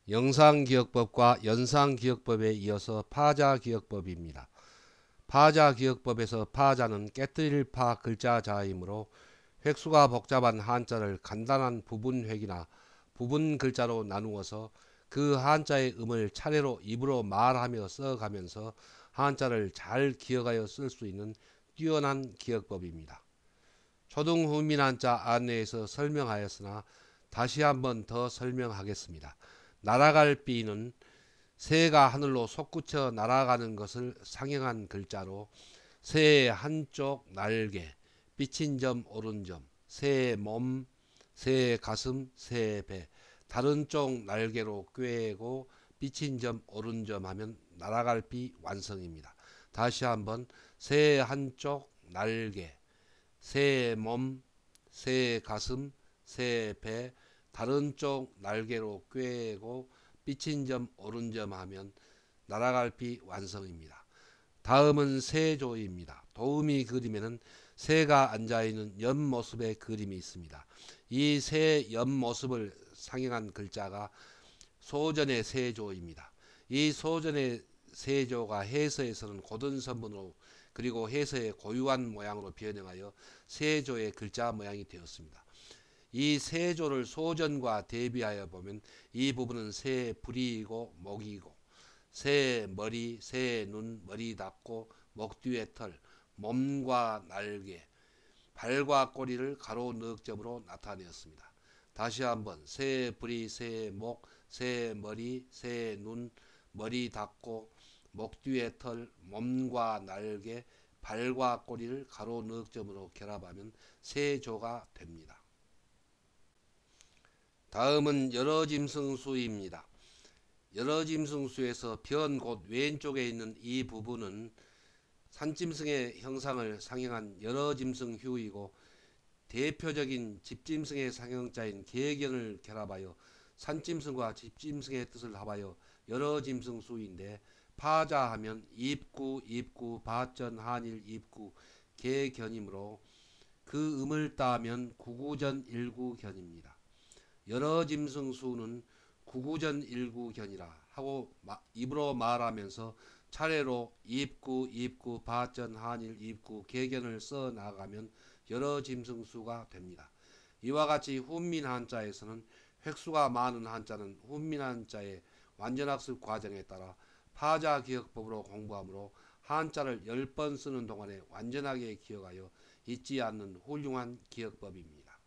영상기억법과 연상기억법에 이어서 파자기억법입니다. 파자기억법에서 파자는 깨뜨릴 파 글자자이므로 획수가 복잡한 한자를 간단한 부분획이나 부분 글자로 나누어서 그 한자의 음을 차례로 입으로 말하며 써가면서 한자를 잘 기억하여 쓸 수 있는 뛰어난 기억법입니다. 초등후민 한자 안내에서 설명하였으나 다시 한번 더 설명하겠습니다. 날아갈 비는 새가 하늘로 솟구쳐 날아가는 것을 상형한 글자로 새의 한쪽 날개, 삐친 점, 오른 점, 새의 몸, 새의 가슴, 새의 배, 다른 쪽 날개로 꿰고 삐친 점, 오른 점 하면 날아갈 비 완성입니다. 다시 한번 새의 한쪽 날개, 새의 몸, 새의 가슴, 새의 배, 다른 쪽 날개로 꿰고 삐친 점, 오른 점 하면 날아갈 비 완성입니다. 다음은 새조입니다. 도우미 그림에는 새가 앉아있는 옆모습의 그림이 있습니다. 이 새 옆모습을 상형한 글자가 소전의 새조입니다. 이 소전의 새조가 해서에서는 고든선문으로 그리고 해서의 고유한 모양으로 변형하여 새조의 글자 모양이 되었습니다. 이 세조를 소전과 대비하여 보면 이 부분은 새 부리이고 목이고 새 머리, 새 눈, 머리 닫고 목 뒤에 털, 몸과 날개, 발과 꼬리를 가로 넉점으로 나타내었습니다. 다시 한번 새 부리, 새 목, 새 머리, 새 눈, 머리 닫고 목 뒤에 털, 몸과 날개, 발과 꼬리를 가로 넉점으로 결합하면 세조가 됩니다. 다음은 여러짐승수입니다. 여러짐승수에서 변 곧 왼쪽에 있는 이 부분은 산짐승의 형상을 상형한 여러짐승휴이고 대표적인 집짐승의 상형자인 계견을 결합하여 산짐승과 집짐승의 뜻을 합하여 여러짐승수인데 파자하면 입구, 입구, 바전, 한일, 입구, 계견이므로 그 음을 따면 구구전 일구견입니다. 여러짐승수는 구구전 일구견이라 하고 입으로 말하면서 차례로 입구, 입구, 바전, 한일, 입구, 계견을 써 나가면 여러짐승수가 됩니다. 이와 같이 훈민 한자에서는 획수가 많은 한자는 훈민 한자의 완전학습 과정에 따라 파자기억법으로 공부하므로 한자를 10번 쓰는 동안에 완전하게 기억하여 잊지 않는 훌륭한 기억법입니다.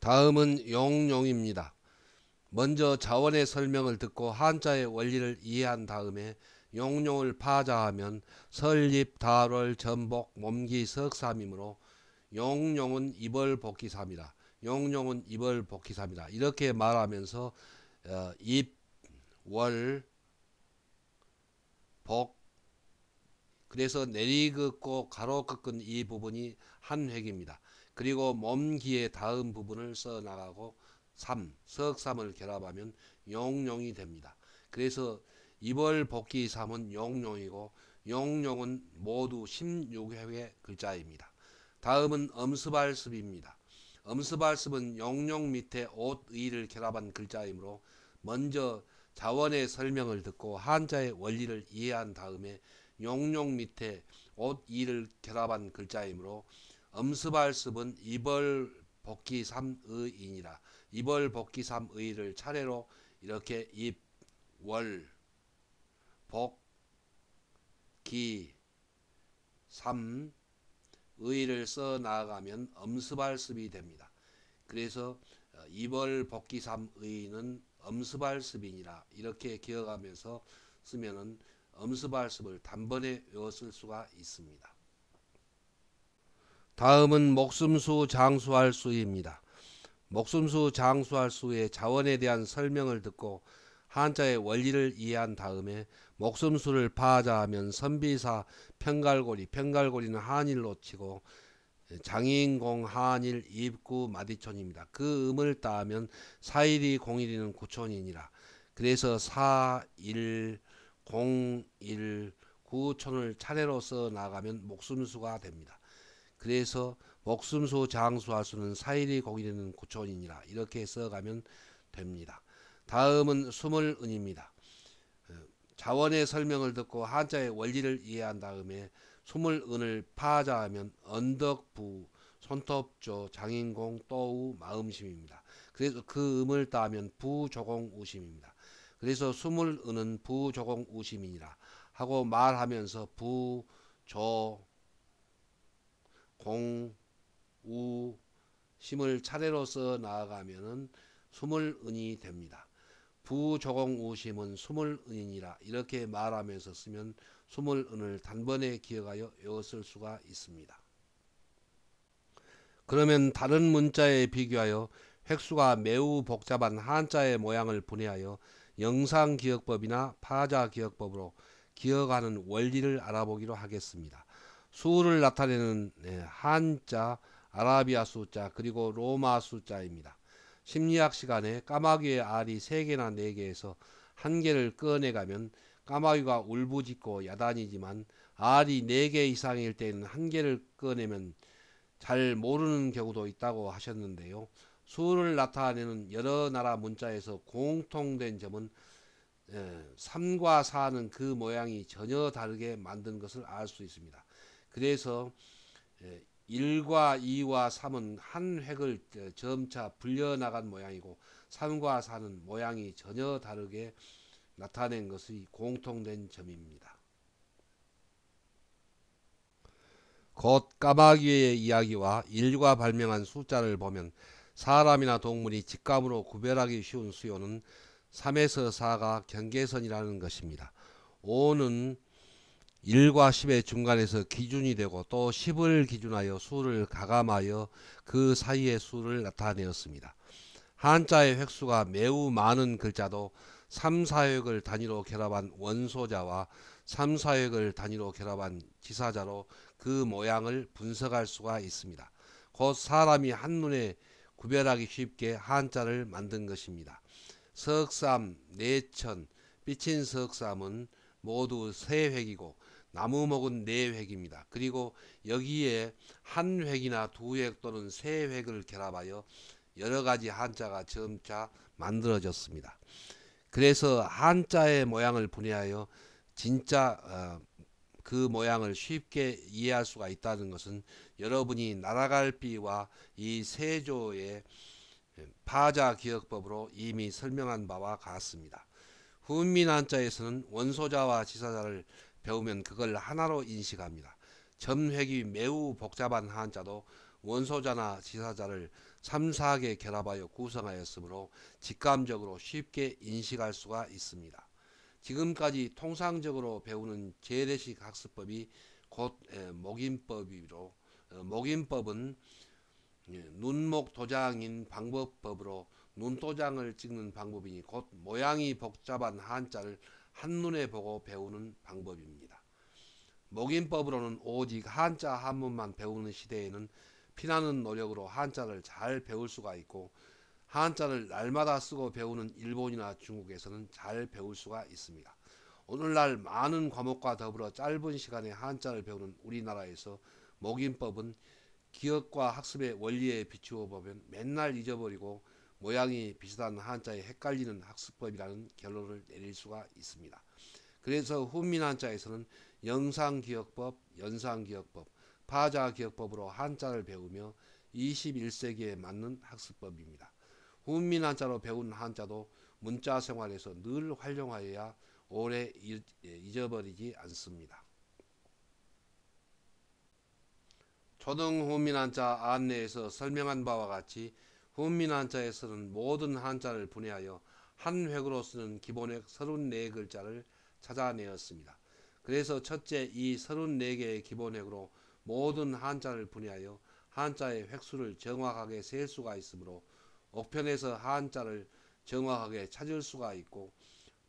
다음은 용용입니다. 먼저 자원의 설명을 듣고 한자의 원리를 이해한 다음에 용용을 파자하면 설립, 달월, 전복, 몸기, 석삼이므로 용용은 입월복기삼이다. 용용은 입월복기삼이다. 이렇게 말하면서 입, 월, 복 그래서 내리긋고 가로 긋은 이 부분이 한 획입니다. 그리고 몸기의 다음 부분을 써 나가고 석삼을 결합하면 용용이 됩니다. 그래서 입월복기삼은 용용이고 용용은 모두 16획의 글자입니다. 다음은 엄습발습입니다. 엄습발습은 용용 밑에 옷의를 결합한 글자이므로 먼저 자원의 설명을 듣고 한자의 원리를 이해한 다음에 용용 밑에 옷이를 결합한 글자이므로 엄습발습은 입월복기삼의이니라. 입월복기삼의를 차례로 이렇게 입, 월, 복, 기, 삼, 의를 써 나가면 엄습발습이 됩니다. 그래서 입월복기삼의는 엄습발습이니라 이렇게 기억하면서 쓰면은 엄습발습을 단번에 외웠을 수가 있습니다. 다음은 목숨수 장수할 수입니다. 목숨수 장수할 수의 자원에 대한 설명을 듣고 한자의 원리를 이해한 다음에 목숨수를 파자하면 선비사 편갈고리, 편갈고리는 한일로 치고 장인공 한일 입구 마디촌입니다. 그 음을 따하면 사일이 공일이는 구촌이니라. 그래서 사일 공일 구촌을 차례로 써 나가면 목숨수가 됩니다. 그래서 목숨수 장수할 수는 사일이 공일이는 구촌이니라 이렇게 써가면 됩니다. 다음은 수물은입니다. 자원의 설명을 듣고 한자의 원리를 이해한 다음에 수물은을 파자하면 언덕, 부, 손톱조, 장인공, 또우, 마음심입니다. 그래서 그 음을 따면 부조공우심입니다. 그래서 수물은은 부조공우심이니라 하고 말하면서 부, 조, 공, 우, 심을 차례로 써 나아가면은 수물은이 됩니다. 부조공우심은 수물은이니라 이렇게 말하면서 쓰면 수물은을 단번에 기억하여 외웠을 수가 있습니다. 그러면 다른 문자에 비교하여 획수가 매우 복잡한 한자의 모양을 분해하여 영상기억법이나 파자기억법으로 기억하는 원리를 알아보기로 하겠습니다. 수를 나타내는 한자, 아라비아 숫자, 그리고 로마 숫자입니다. 심리학 시간에 까마귀의 알이 3개나 4개에서 1개를 꺼내가면 까마귀가 울부짖고 야단이지만 알이 4개 이상일 때는 1개를 꺼내면 잘 모르는 경우도 있다고 하셨는데요. 수를 나타내는 여러 나라 문자에서 공통된 점은 3과 4는 그 모양이 전혀 다르게 만든 것을 알 수 있습니다. 그래서 1과 2와 3은 한 획을 점차 불려나간 모양이고 3과 4는 모양이 전혀 다르게 나타낸 것이 공통된 점입니다. 곧 까마귀의 이야기와 인류가 발명한 숫자를 보면 사람이나 동물이 직감으로 구별하기 쉬운 수요는 3에서 4가 경계선이라는 것입니다. 5는 1과 10의 중간에서 기준이 되고 또 10을 기준하여 수를 가감하여 그 사이의 수를 나타내었습니다. 한자의 획수가 매우 많은 글자도 3, 4획을 단위로 결합한 원소자와 3, 4획을 단위로 결합한 지사자로 그 모양을 분석할 수가 있습니다. 곧 사람이 한눈에 구별하기 쉽게 한자를 만든 것입니다. 석삼, 내천, 삐친 석삼은 모두 3획이고 나무목은 4획입니다. 그리고 여기에 한 획이나 2획 또는 3획을 결합하여 여러가지 한자가 점차 만들어졌습니다. 그래서 한자의 모양을 분해하여 진짜 그 모양을 쉽게 이해할 수가 있다는 것은 여러분이 나라갈비와 이 세조의 파자기억법으로 이미 설명한 바와 같습니다. 훈민 한자에서는 원소자와 지사자를 배우면 그걸 하나로 인식합니다. 점획이 매우 복잡한 한자도 원소자나 지사자를 3, 4개 결합하여 구성하였으므로 직감적으로 쉽게 인식할 수가 있습니다. 지금까지 통상적으로 배우는 재래식 학습법이 곧 목임법이로 목임법은 눈목 도장인 방법법으로 눈도장을 찍는 방법이니 곧 모양이 복잡한 한자를 한눈에 보고 배우는 방법입니다. 목임법으로는 오직 한자 한문만 배우는 시대에는 피나는 노력으로 한자를 잘 배울 수가 있고 한자를 날마다 쓰고 배우는 일본이나 중국에서는 잘 배울 수가 있습니다. 오늘날 많은 과목과 더불어 짧은 시간에 한자를 배우는 우리나라에서 목임법은 기억과 학습의 원리에 비추어 보면 맨날 잊어버리고 모양이 비슷한 한자에 헷갈리는 학습법이라는 결론을 내릴 수가 있습니다. 그래서 훈민 한자에서는 영상기억법, 연상기억법, 파자기억법으로 한자를 배우며 21세기에 맞는 학습법입니다. 훈민 한자로 배운 한자도 문자 생활에서 늘 활용하여야 오래 잊어버리지 않습니다. 초등 훈민 한자 안내에서 설명한 바와 같이 훈민 한자에서는 모든 한자를 분해하여 한 획으로 쓰는 기본획 34글자를 찾아내었습니다. 그래서 첫째 이 34개의 기본획으로 모든 한자를 분해하여 한자의 획수를 정확하게 셀 수가 있으므로 옥편에서 한자를 정확하게 찾을 수가 있고,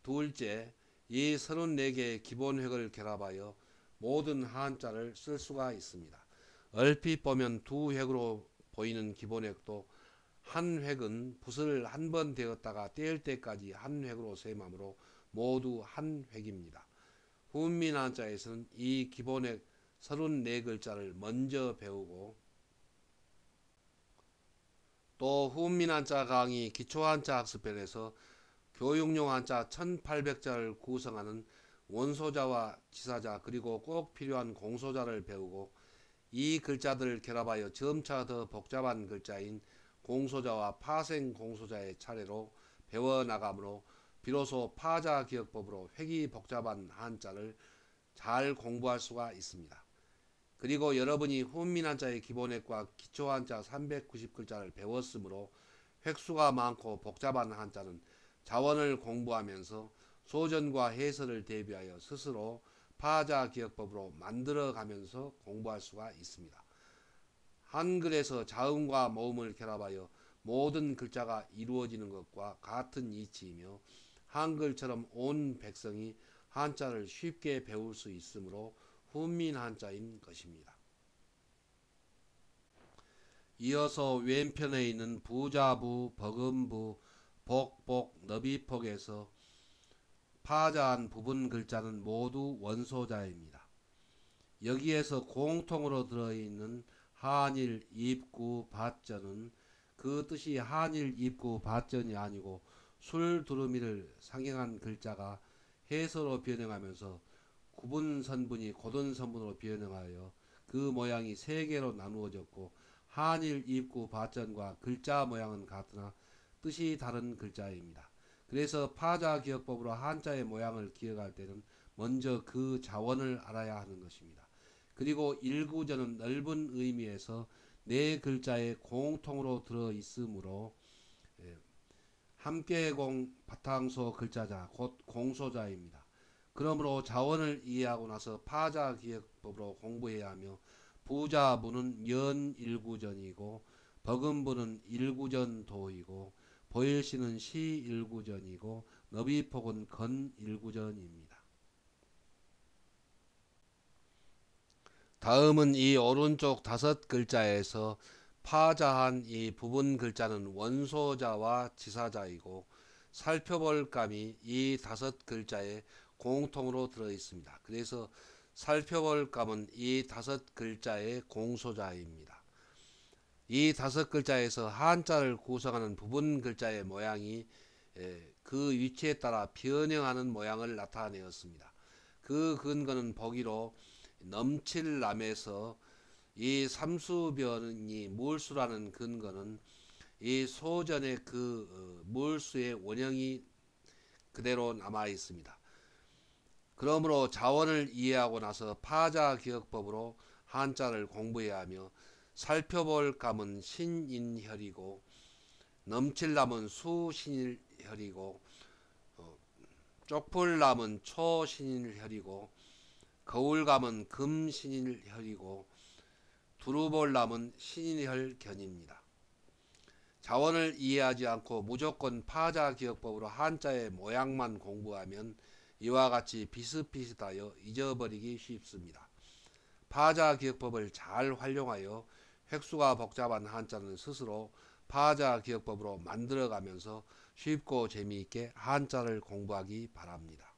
둘째 이 34개의 기본획을 결합하여 모든 한자를 쓸 수가 있습니다. 얼핏 보면 두 획으로 보이는 기본획도 한 획은 붓을 한 번 대었다가 떼을 때까지 한 획으로 셈하므로 모두 한 획입니다. 훈민 한자에서는 이 기본획 34글자를 먼저 배우고 또 훈민 한자 강의 기초 한자 학습편에서 교육용 한자 1800자를 구성하는 원소자와 지사자 그리고 꼭 필요한 공소자를 배우고 이 글자들을 결합하여 점차 더 복잡한 글자인 공소자와 파생 공소자의 차례로 배워나가므로 비로소 파자기억법으로 획이 복잡한 한자를 잘 공부할 수가 있습니다. 그리고 여러분이 훈민한자의 기본획과 기초한자 390글자를 배웠으므로 획수가 많고 복잡한 한자는 자원을 공부하면서 소전과 해설을 대비하여 스스로 파자기억법으로 만들어가면서 공부할 수가 있습니다. 한글에서 자음과 모음을 결합하여 모든 글자가 이루어지는 것과 같은 이치이며 한글처럼 온 백성이 한자를 쉽게 배울 수 있으므로 훈민한자인 것입니다. 이어서 왼편에 있는 부자부, 버금부, 복복, 너비폭에서 파자한 부분 글자는 모두 원소자입니다. 여기에서 공통으로 들어있는 한일, 입구, 밭전은 그 뜻이 한일, 입구, 밭전이 아니고 술두루미를 상행한 글자가 해서로 변형하면서 구분선분이 고든선분으로 변형하여 그 모양이 세 개로 나누어졌고 한일, 입구, 밭전과 글자 모양은 같으나 뜻이 다른 글자입니다. 그래서 파자기억법으로 한자의 모양을 기억할 때는 먼저 그 자원을 알아야 하는 것입니다. 그리고 일구전은 넓은 의미에서 네 글자에 공통으로 들어있으므로 함께공 바탕소 글자자 곧 공소자입니다. 그러므로 자원을 이해하고 나서 파자기억법으로 공부해야 하며 부자부는 연일구전이고 버금부는 일구전도이고 보일시는 시일구전이고 너비폭은 건일구전입니다. 다음은 이 오른쪽 다섯 글자에서 파자한 이 부분 글자는 원소자와 지사자이고 살펴볼 감이 이 다섯 글자에 공통으로 들어 있습니다. 그래서 살펴볼 감은 이 다섯 글자의 공소자입니다. 이 다섯 글자에서 한자를 구성하는 부분 글자의 모양이 그 위치에 따라 변형하는 모양을 나타내었습니다. 그 근거는 보기로 넘칠남에서 이 삼수변이 물수라는 근거는 이 소전의 그 물수의 원형이 그대로 남아 있습니다. 그러므로 자원을 이해하고 나서 파자기억법으로 한자를 공부해야 하며 살펴볼 감은 신인혈이고 넘칠남은 수신일혈이고 쪽풀남은 초신일혈이고 거울감은 금신일혈이고 두루볼남은 신일혈견입니다. 자원을 이해하지 않고 무조건 파자기억법으로 한자의 모양만 공부하면 이와 같이 비슷비슷하여 잊어버리기 쉽습니다. 파자기억법을 잘 활용하여 획수가 복잡한 한자는 스스로 파자기억법으로 만들어가면서 쉽고 재미있게 한자를 공부하기 바랍니다.